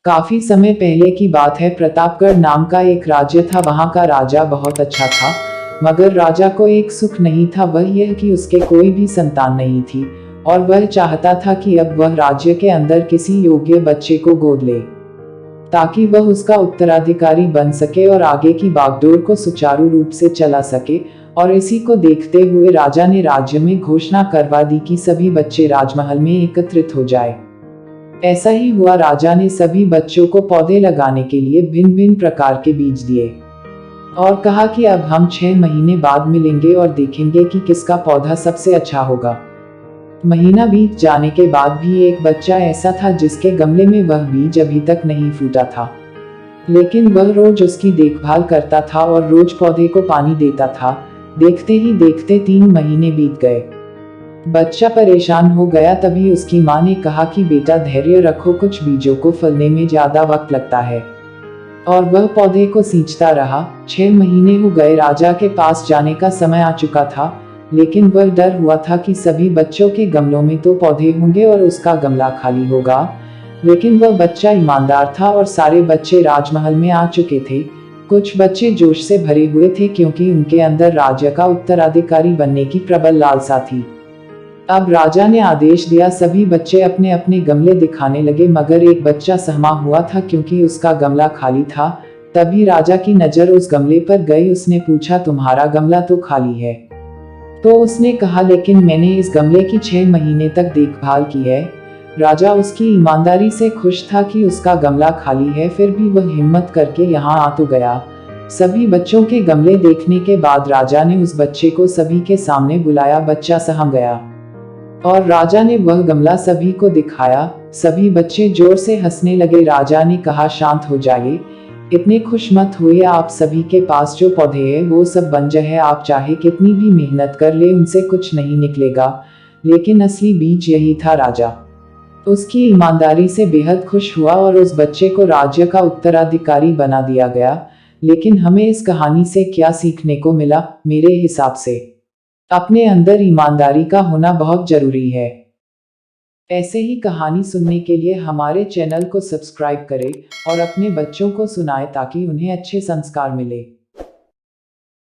काफी समय पहले की बात है। प्रतापगढ़ नाम का एक राज्य था। वहां का राजा बहुत अच्छा था, मगर राजा को एक सुख नहीं था, वह यह कि उसके कोई भी संतान नहीं थी और वह चाहता था कि अब वह राज्य के अंदर किसी योग्य बच्चे को गोद ले ताकि वह उसका उत्तराधिकारी बन सके और आगे की बागडोर को सुचारू रूप से चला सके। और इसी को देखते हुए राजा ने राज्य में घोषणा करवा दी कि सभी बच्चे राजमहल में एकत्रित हो जाए। ऐसा ही हुआ। राजा ने सभी बच्चों को पौधे लगाने के लिए भिन्न भिन्न प्रकार के बीज दिए और कहा कि अब हम 6 महीने बाद मिलेंगे और देखेंगे कि किसका पौधा सबसे अच्छा होगा। महीना बीत जाने के बाद भी एक बच्चा ऐसा था जिसके गमले में वह बीज अभी तक नहीं फूटा था, लेकिन वह रोज उसकी देखभाल करता था और रोज पौधे को पानी देता था। देखते ही देखते 3 महीने बीत गए। बच्चा परेशान हो गया। तभी उसकी माँ ने कहा कि बेटा धैर्य रखो, कुछ बीजों को फलने में ज्यादा वक्त लगता है। और वह पौधे को सींचता रहा। 6 महीने हो गए। राजा के पास जाने का समय आ चुका था, लेकिन वह डर हुआ था कि सभी बच्चों के गमलों में तो पौधे होंगे और उसका गमला खाली होगा। लेकिन वह बच्चा ईमानदार था और सारे बच्चे राजमहल में आ चुके थे। कुछ बच्चे जोश से भरे हुए थे क्योंकि उनके अंदर राज्य का उत्तराधिकारी बनने की प्रबल लालसा थी। अब राजा ने आदेश दिया, सभी बच्चे अपने अपने गमले दिखाने लगे, मगर एक बच्चा सहमा हुआ था क्योंकि उसका गमला खाली था। तभी राजा की नजर उस गमले पर गई। उसने पूछा, तुम्हारा गमला तो खाली है? तो उसने कहा, लेकिन मैंने इस गमले की 6 महीने तक देखभाल की है। राजा उसकी ईमानदारी से खुश था कि उसका गमला खाली है, फिर भी वह हिम्मत करके यहाँ आ तो गया। सभी बच्चों के गमले देखने के बाद राजा ने उस बच्चे को सभी के सामने बुलाया। बच्चा सहम गया और राजा ने वह गमला सभी को दिखाया। सभी बच्चे जोर से हंसने लगे। राजा ने कहा, शांत हो जाइए, इतने खुश मत होइए। आप सभी के पास जो पौधे हैं वो सब बंजर है, आप चाहे कितनी भी मेहनत कर ले उनसे कुछ नहीं निकलेगा। लेकिन असली बीज यही था। राजा उसकी ईमानदारी से बेहद खुश हुआ और उस बच्चे को राज्य का उत्तराधिकारी बना दिया गया। लेकिन हमें इस कहानी से क्या सीखने को मिला? मेरे हिसाब से अपने अंदर ईमानदारी का होना बहुत जरूरी है। ऐसे ही कहानी सुनने के लिए हमारे चैनल को सब्सक्राइब करें और अपने बच्चों को सुनाएं ताकि उन्हें अच्छे संस्कार मिले।